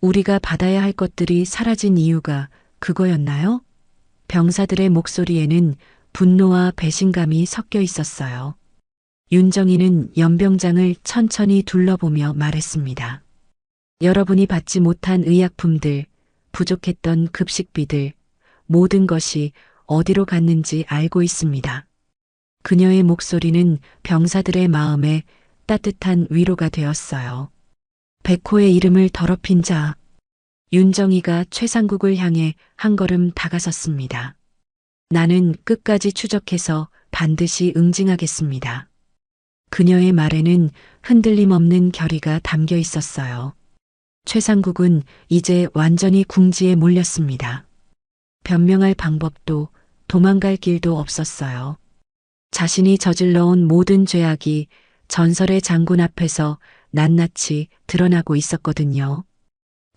우리가 받아야 할 것들이 사라진 이유가 그거였나요? 병사들의 목소리에는 분노와 배신감이 섞여 있었어요. 윤정희는 연병장을 천천히 둘러보며 말했습니다. 여러분이 받지 못한 의약품들, 부족했던 급식비들, 모든 것이 어디로 갔는지 알고 있습니다. 그녀의 목소리는 병사들의 마음에 따뜻한 위로가 되었어요. 백호의 이름을 더럽힌 자. 윤정희가 최상국을 향해 한 걸음 다가섰습니다. 나는 끝까지 추적해서 반드시 응징하겠습니다. 그녀의 말에는 흔들림 없는 결의가 담겨 있었어요. 최상국은 이제 완전히 궁지에 몰렸습니다. 변명할 방법도 도망갈 길도 없었어요. 자신이 저질러온 모든 죄악이 전설의 장군 앞에서 낱낱이 드러나고 있었거든요.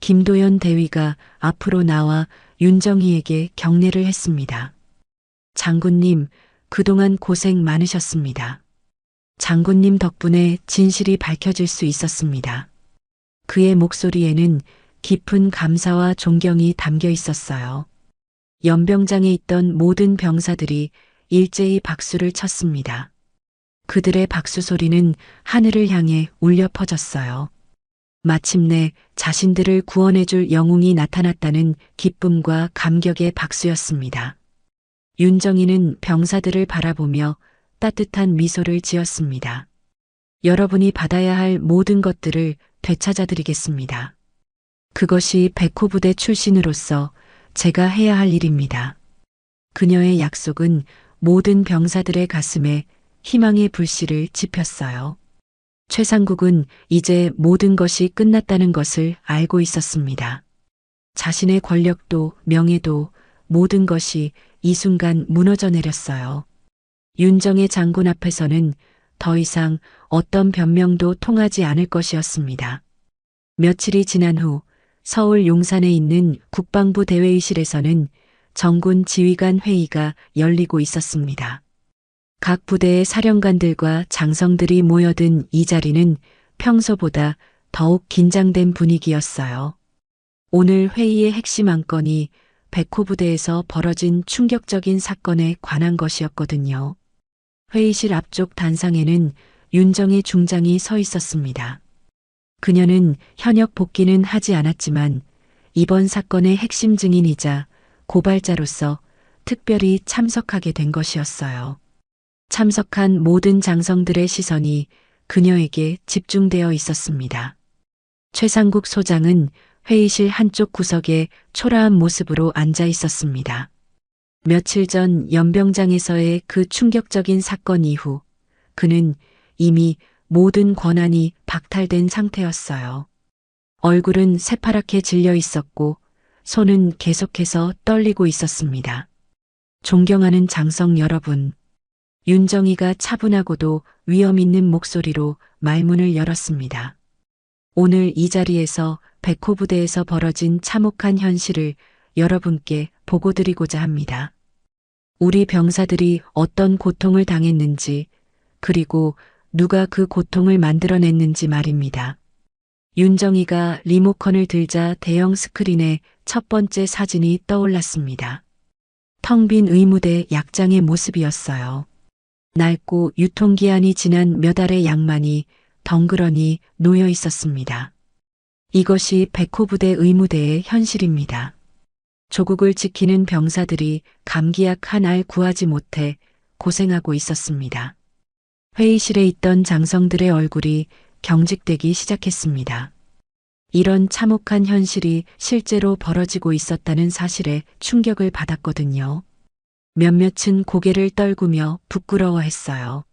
김도연 대위가 앞으로 나와 윤정희에게 경례를 했습니다. 장군님, 그동안 고생 많으셨습니다. 장군님 덕분에 진실이 밝혀질 수 있었습니다. 그의 목소리에는 깊은 감사와 존경이 담겨 있었어요. 연병장에 있던 모든 병사들이 일제히 박수를 쳤습니다. 그들의 박수 소리는 하늘을 향해 울려 퍼졌어요. 마침내 자신들을 구원해줄 영웅이 나타났다는 기쁨과 감격의 박수였습니다. 윤정희는 병사들을 바라보며 따뜻한 미소를 지었습니다. 여러분이 받아야 할 모든 것들을 되찾아드리겠습니다. 그것이 백호부대 출신으로서 제가 해야 할 일입니다. 그녀의 약속은 모든 병사들의 가슴에 희망의 불씨를 지폈어요. 최상국은 이제 모든 것이 끝났다는 것을 알고 있었습니다. 자신의 권력도 명예도 모든 것이 이 순간 무너져 내렸어요. 윤정의 장군 앞에서는 더 이상 어떤 변명도 통하지 않을 것이었습니다. 며칠이 지난 후 서울 용산에 있는 국방부 대회의실에서는 정군 지휘관 회의가 열리고 있었습니다. 각 부대의 사령관들과 장성들이 모여든 이 자리는 평소보다 더욱 긴장된 분위기였어요. 오늘 회의의 핵심 안건이 백호 부대에서 벌어진 충격적인 사건에 관한 것이었거든요. 회의실 앞쪽 단상에는 윤정의 중장이 서 있었습니다. 그녀는 현역 복귀는 하지 않았지만 이번 사건의 핵심 증인이자 고발자로서 특별히 참석하게 된 것이었어요. 참석한 모든 장성들의 시선이 그녀에게 집중되어 있었습니다. 최상국 소장은 회의실 한쪽 구석에 초라한 모습으로 앉아 있었습니다. 며칠 전 연병장에서의 그 충격적인 사건 이후 그는 이미 모든 권한이 박탈된 상태였어요. 얼굴은 새파랗게 질려 있었고 손은 계속해서 떨리고 있었습니다. 존경하는 장성 여러분, 윤정이가 차분하고도 위험 있는 목소리로 말문을 열었습니다. 오늘 이 자리에서 백호 부대에서 벌어진 참혹한 현실을 여러분께 보고드리고자 합니다. 우리 병사들이 어떤 고통을 당했는지, 그리고 누가 그 고통을 만들어냈는지 말입니다. 윤정이가 리모컨을 들자 대형 스크린에 첫 번째 사진이 떠올랐습니다. 텅 빈 의무대 약장의 모습이었어요. 낡고 유통기한이 지난 몇 알의 양만이 덩그러니 놓여 있었습니다. 이것이 백호부대 의무대의 현실입니다. 조국을 지키는 병사들이 감기약 한 알 구하지 못해 고생하고 있었습니다. 회의실에 있던 장성들의 얼굴이 경직되기 시작했습니다. 이런 참혹한 현실이 실제로 벌어지고 있었다는 사실에 충격을 받았거든요. 몇몇은 고개를 떨구며 부끄러워했어요.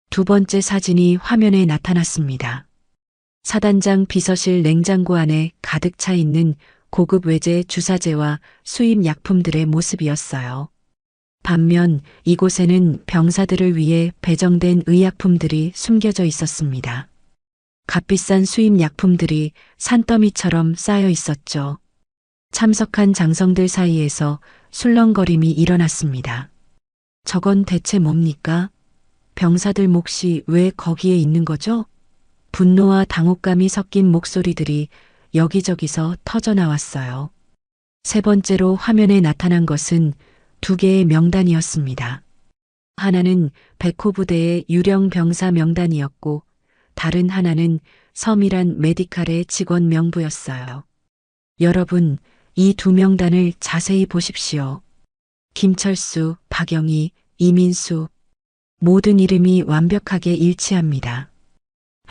두 번째 사진이 화면에 나타났습니다. 사단장 비서실 냉장고 안에 가득 차 있는 고급 외제 주사제와 수입 약품들의 모습이었어요. 반면 이곳에는 병사들을 위해 배정된 의약품들이 숨겨져 있었습니다. 값비싼 수입 약품들이 산더미처럼 쌓여 있었죠. 참석한 장성들 사이에서 술렁거림이 일어났습니다. 저건 대체 뭡니까? 병사들 몫이 왜 거기에 있는 거죠? 분노와 당혹감이 섞인 목소리들이 여기저기서 터져나왔어요. 세 번째로 화면에 나타난 것은 두 개의 명단이었습니다. 하나는 백호 부대의 유령 병사 명단이었고 다른 하나는 서밀한 메디칼의 직원 명부였어요. 여러분, 이 두 명단을 자세히 보십시오. 김철수, 박영희, 이민수, 모든 이름이 완벽하게 일치합니다.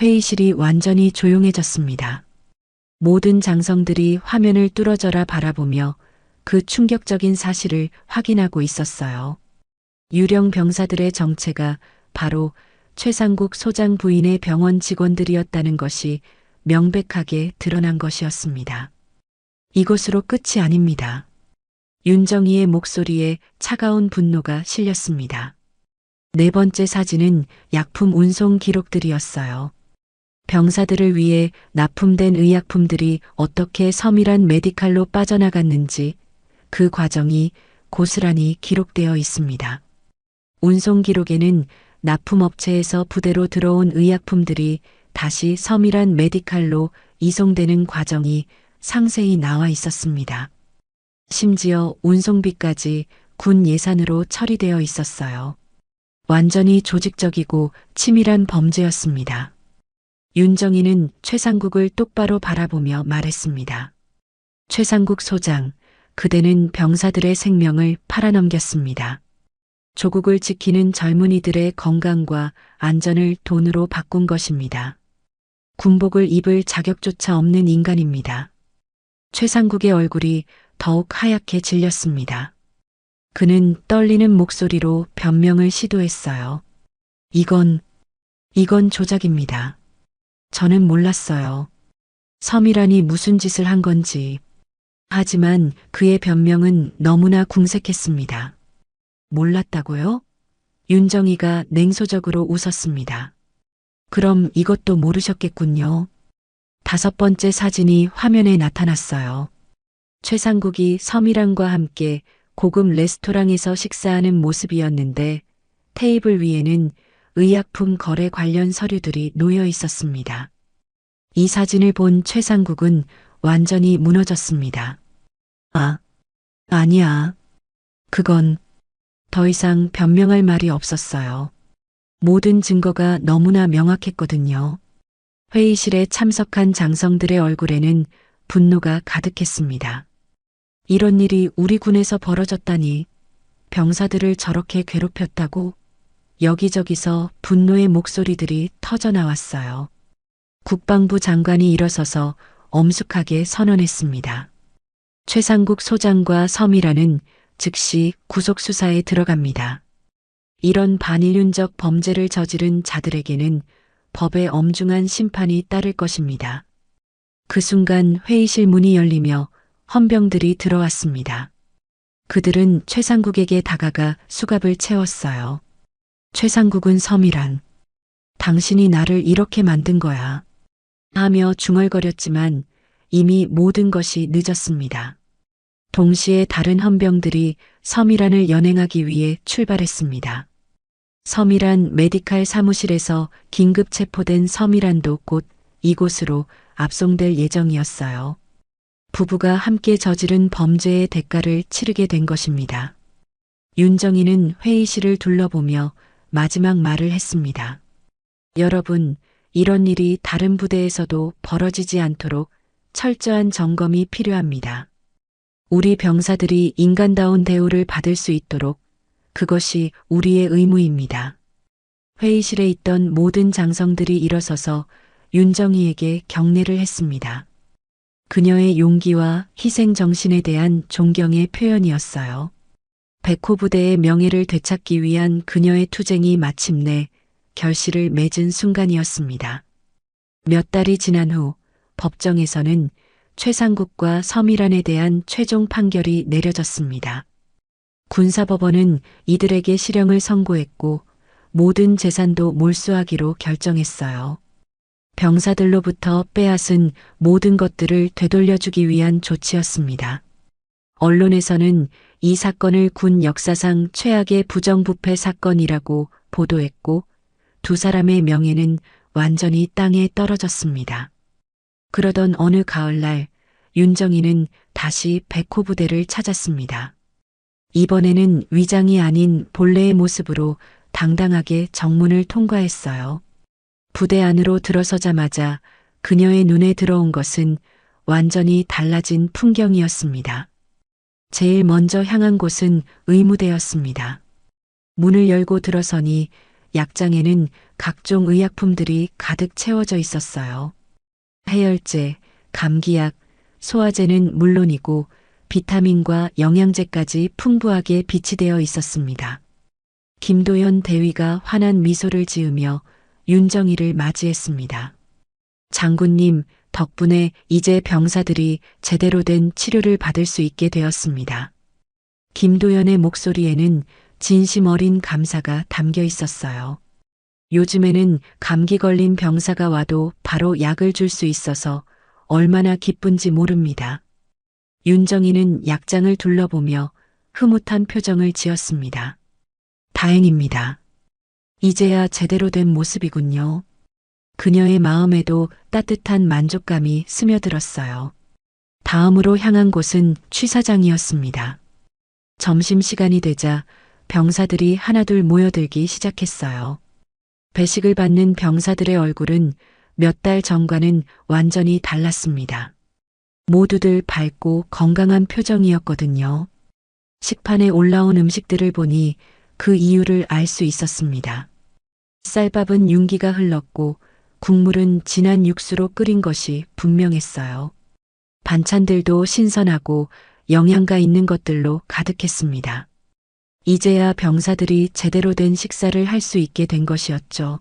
회의실이 완전히 조용해졌습니다. 모든 장성들이 화면을 뚫어져라 바라보며 그 충격적인 사실을 확인하고 있었어요. 유령 병사들의 정체가 바로 최상국 소장 부인의 병원 직원들이었다는 것이 명백하게 드러난 것이었습니다. 이것으로 끝이 아닙니다. 윤정이의 목소리에 차가운 분노가 실렸습니다. 네 번째 사진은 약품 운송 기록들이었어요. 병사들을 위해 납품된 의약품들이 어떻게 서밀한 메디칼로 빠져나갔는지 그 과정이 고스란히 기록되어 있습니다. 운송 기록에는 납품업체에서 부대로 들어온 의약품들이 다시 서밀한 메디칼로 이송되는 과정이 상세히 나와 있었습니다. 심지어 운송비까지 군 예산으로 처리되어 있었어요. 완전히 조직적이고 치밀한 범죄였습니다. 윤정이는 최상국을 똑바로 바라보며 말했습니다. 최상국 소장, 그대는 병사들의 생명을 팔아넘겼습니다. 조국을 지키는 젊은이들의 건강과 안전을 돈으로 바꾼 것입니다. 군복을 입을 자격조차 없는 인간입니다. 최상국의 얼굴이 더욱 하얗게 질렸습니다. 그는 떨리는 목소리로 변명을 시도했어요. 이건 조작입니다. 저는 몰랐어요. 서미란이 무슨 짓을 한 건지. 하지만 그의 변명은 너무나 궁색했습니다. 몰랐다고요? 윤정이가 냉소적으로 웃었습니다. 그럼 이것도 모르셨겠군요. 5번째 사진이 화면에 나타났어요. 최상국이 서미란과 함께 고급 레스토랑에서 식사하는 모습이었는데 테이블 위에는 의약품 거래 관련 서류들이 놓여 있었습니다. 이 사진을 본 최상국은 완전히 무너졌습니다. 아니야. 그건 더 이상 변명할 말이 없었어요. 모든 증거가 너무나 명확했거든요. 회의실에 참석한 장성들의 얼굴에는 분노가 가득했습니다. 이런 일이 우리 군에서 벌어졌다니, 병사들을 저렇게 괴롭혔다고. 여기저기서 분노의 목소리들이 터져 나왔어요. 국방부 장관이 일어서서 엄숙하게 선언했습니다. 최상국 소장과 서미란은 즉시 구속수사에 들어갑니다. 이런 반인륜적 범죄를 저지른 자들에게는 법의 엄중한 심판이 따를 것입니다. 그 순간 회의실 문이 열리며 헌병들이 들어왔습니다. 그들은 최상국에게 다가가 수갑을 채웠어요. 최상국은 서미란, 당신이 나를 이렇게 만든 거야. 하며 중얼거렸지만 이미 모든 것이 늦었습니다. 동시에 다른 헌병들이 서미란을 연행하기 위해 출발했습니다. 서미란 메디칼 사무실에서 긴급 체포된 서미란도 곧 이곳으로 압송될 예정이었어요. 부부가 함께 저지른 범죄의 대가를 치르게 된 것입니다. 윤정이는 회의실을 둘러보며 마지막 말을 했습니다. 여러분, 이런 일이 다른 부대에서도 벌어지지 않도록 철저한 점검이 필요합니다. 우리 병사들이 인간다운 대우를 받을 수 있도록 그것이 우리의 의무입니다. 회의실에 있던 모든 장성들이 일어서서 윤정이에게 경례를 했습니다. 그녀의 용기와 희생 정신에 대한 존경의 표현이었어요. 백호 부대의 명예를 되찾기 위한 그녀의 투쟁이 마침내 결실을 맺은 순간이었습니다. 몇 달이 지난 후 법정에서는 최상국과 서미란에 대한 최종 판결이 내려졌습니다. 군사법원은 이들에게 실형을 선고했고 모든 재산도 몰수하기로 결정했어요. 병사들로부터 빼앗은 모든 것들을 되돌려주기 위한 조치였습니다. 언론에서는 이 사건을 군 역사상 최악의 부정부패 사건이라고 보도했고 두 사람의 명예는 완전히 땅에 떨어졌습니다. 그러던 어느 가을날 윤정이는 다시 백호 부대를 찾았습니다. 이번에는 위장이 아닌 본래의 모습으로 당당하게 정문을 통과했어요. 부대 안으로 들어서자마자 그녀의 눈에 들어온 것은 완전히 달라진 풍경이었습니다. 제일 먼저 향한 곳은 의무대였습니다. 문을 열고 들어서니 약장에는 각종 의약품들이 가득 채워져 있었어요. 해열제, 감기약, 소화제는 물론이고 비타민과 영양제까지 풍부하게 비치되어 있었습니다. 김도연 대위가 환한 미소를 지으며 윤정이를 맞이했습니다. 장군님, 덕분에 이제 병사들이 제대로 된 치료를 받을 수 있게 되었습니다. 김도연의 목소리에는 진심 어린 감사가 담겨 있었어요. 요즘에는 감기 걸린 병사가 와도 바로 약을 줄 수 있어서 얼마나 기쁜지 모릅니다. 윤정이는 약장을 둘러보며 흐뭇한 표정을 지었습니다. 다행입니다. 이제야 제대로 된 모습이군요. 그녀의 마음에도 따뜻한 만족감이 스며들었어요. 다음으로 향한 곳은 취사장이었습니다. 점심시간이 되자 병사들이 하나둘 모여들기 시작했어요. 배식을 받는 병사들의 얼굴은 몇 달 전과는 완전히 달랐습니다. 모두들 밝고 건강한 표정이었거든요. 식판에 올라온 음식들을 보니 그 이유를 알 수 있었습니다. 쌀밥은 윤기가 흘렀고 국물은 진한 육수로 끓인 것이 분명했어요. 반찬들도 신선하고 영양가 있는 것들로 가득했습니다. 이제야 병사들이 제대로 된 식사를 할 수 있게 된 것이었죠.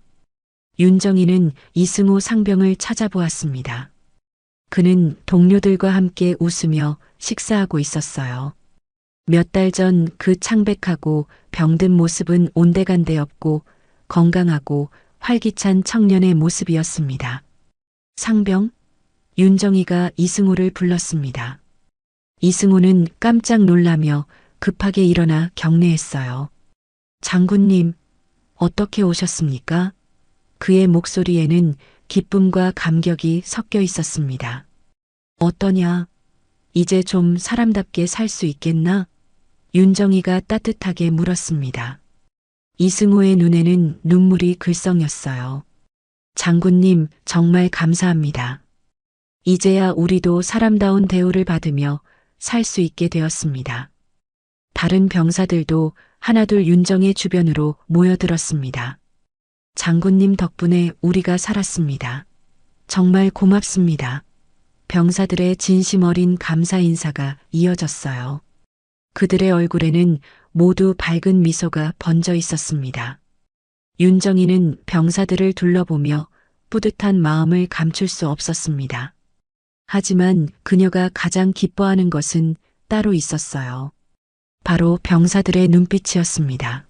윤정이는 이승호 상병을 찾아보았습니다. 그는 동료들과 함께 웃으며 식사하고 있었어요. 몇 달 전 그 창백하고 병든 모습은 온데간데 없고 건강하고 활기찬 청년의 모습이었습니다. 상병? 윤정이가 이승호를 불렀습니다. 이승호는 깜짝 놀라며 급하게 일어나 경례했어요. 장군님, 어떻게 오셨습니까? 그의 목소리에는 기쁨과 감격이 섞여 있었습니다. 어떠냐? 이제 좀 사람답게 살 수 있겠나? 윤정이가 따뜻하게 물었습니다. 이승호의 눈에는 눈물이 글썽였어요. 장군님, 정말 감사합니다. 이제야 우리도 사람다운 대우를 받으며 살 수 있게 되었습니다. 다른 병사들도 하나둘 윤정의 주변으로 모여들었습니다. 장군님 덕분에 우리가 살았습니다. 정말 고맙습니다. 병사들의 진심 어린 감사 인사가 이어졌어요. 그들의 얼굴에는 모두 밝은 미소가 번져 있었습니다. 윤정이는 병사들을 둘러보며 뿌듯한 마음을 감출 수 없었습니다. 하지만 그녀가 가장 기뻐하는 것은 따로 있었어요. 바로 병사들의 눈빛이었습니다.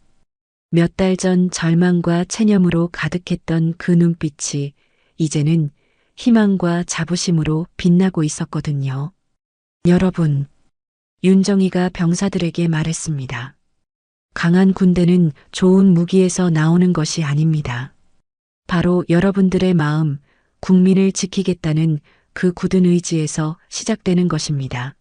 몇 달 전 절망과 체념으로 가득했던 그 눈빛이 이제는 희망과 자부심으로 빛나고 있었거든요. 여러분, 윤정이가 병사들에게 말했습니다. 강한 군대는 좋은 무기에서 나오는 것이 아닙니다. 바로 여러분들의 마음, 국민을 지키겠다는 그 굳은 의지에서 시작되는 것입니다.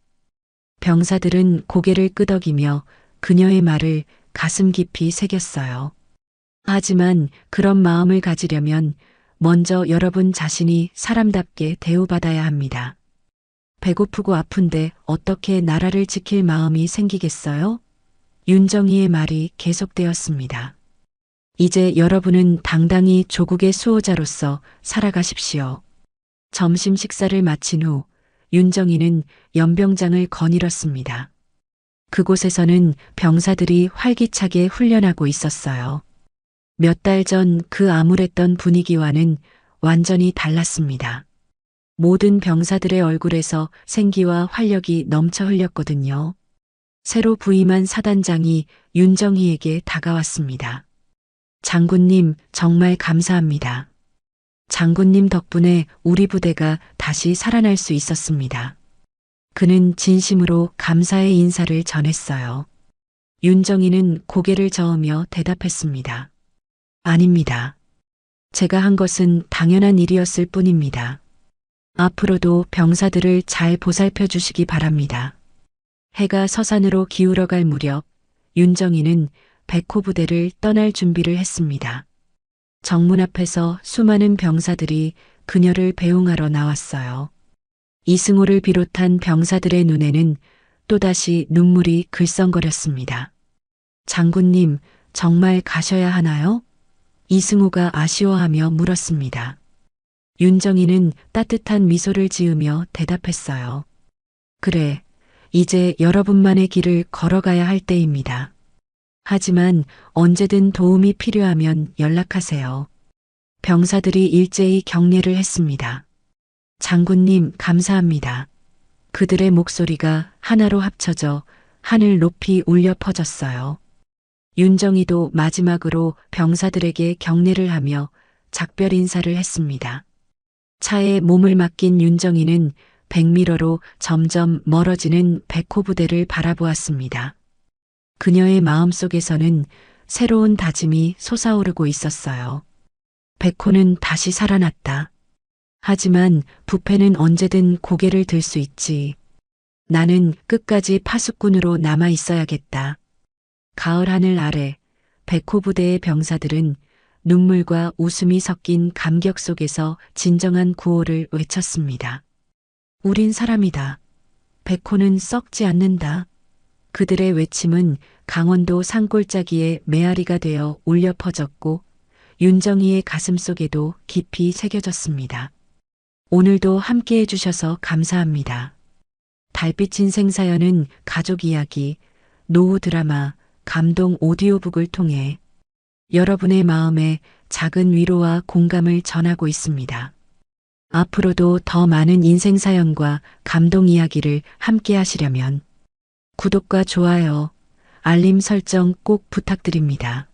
병사들은 고개를 끄덕이며 그녀의 말을 가슴 깊이 새겼어요. 하지만 그런 마음을 가지려면 먼저 여러분 자신이 사람답게 대우받아야 합니다. 배고프고 아픈데 어떻게 나라를 지킬 마음이 생기겠어요? 윤정이의 말이 계속되었습니다. 이제 여러분은 당당히 조국의 수호자로서 살아가십시오. 점심 식사를 마친 후 윤정이는 연병장을 거닐었습니다. 그곳에서는 병사들이 활기차게 훈련하고 있었어요. 몇 달 전 그 암울했던 분위기와는 완전히 달랐습니다. 모든 병사들의 얼굴에서 생기와 활력이 넘쳐 흘렸거든요. 새로 부임한 사단장이 윤정이에게 다가왔습니다. 장군님, 정말 감사합니다. 장군님 덕분에 우리 부대가 다시 살아날 수 있었습니다. 그는 진심으로 감사의 인사를 전했어요. 윤정이는 고개를 저으며 대답했습니다. 아닙니다. 제가 한 것은 당연한 일이었을 뿐입니다. 앞으로도 병사들을 잘 보살펴 주시기 바랍니다. 해가 서산으로 기울어갈 무렵 윤정이는 백호 부대를 떠날 준비를 했습니다. 정문 앞에서 수많은 병사들이 그녀를 배웅하러 나왔어요. 이승호를 비롯한 병사들의 눈에는 또다시 눈물이 글썽거렸습니다. 장군님, 정말 가셔야 하나요? 이승호가 아쉬워하며 물었습니다. 윤정이는 따뜻한 미소를 지으며 대답했어요. 그래, 이제 여러분만의 길을 걸어가야 할 때입니다. 하지만 언제든 도움이 필요하면 연락하세요. 병사들이 일제히 격려를 했습니다. 장군님, 감사합니다. 그들의 목소리가 하나로 합쳐져 하늘 높이 울려 퍼졌어요. 윤정이도 마지막으로 병사들에게 격려를 하며 작별 인사를 했습니다. 차에 몸을 맡긴 윤정이는 백미러로 점점 멀어지는 백호 부대를 바라보았습니다. 그녀의 마음속에서는 새로운 다짐이 솟아오르고 있었어요. 백호는 다시 살아났다. 하지만 부패는 언제든 고개를 들 수 있지. 나는 끝까지 파수꾼으로 남아 있어야겠다. 가을 하늘 아래 백호 부대의 병사들은 눈물과 웃음이 섞인 감격 속에서 진정한 구호를 외쳤습니다. 우린 사람이다. 백호는 썩지 않는다. 그들의 외침은 강원도 산골짜기의 메아리가 되어 울려 퍼졌고 윤정이의 가슴 속에도 깊이 새겨졌습니다. 오늘도 함께 해주셔서 감사합니다. 달빛 인생 사연은 가족 이야기, 노후 드라마, 감동 오디오북을 통해 여러분의 마음에 작은 위로와 공감을 전하고 있습니다. 앞으로도 더 많은 인생 사연과 감동 이야기를 함께 하시려면 구독과 좋아요, 알림 설정 꼭 부탁드립니다.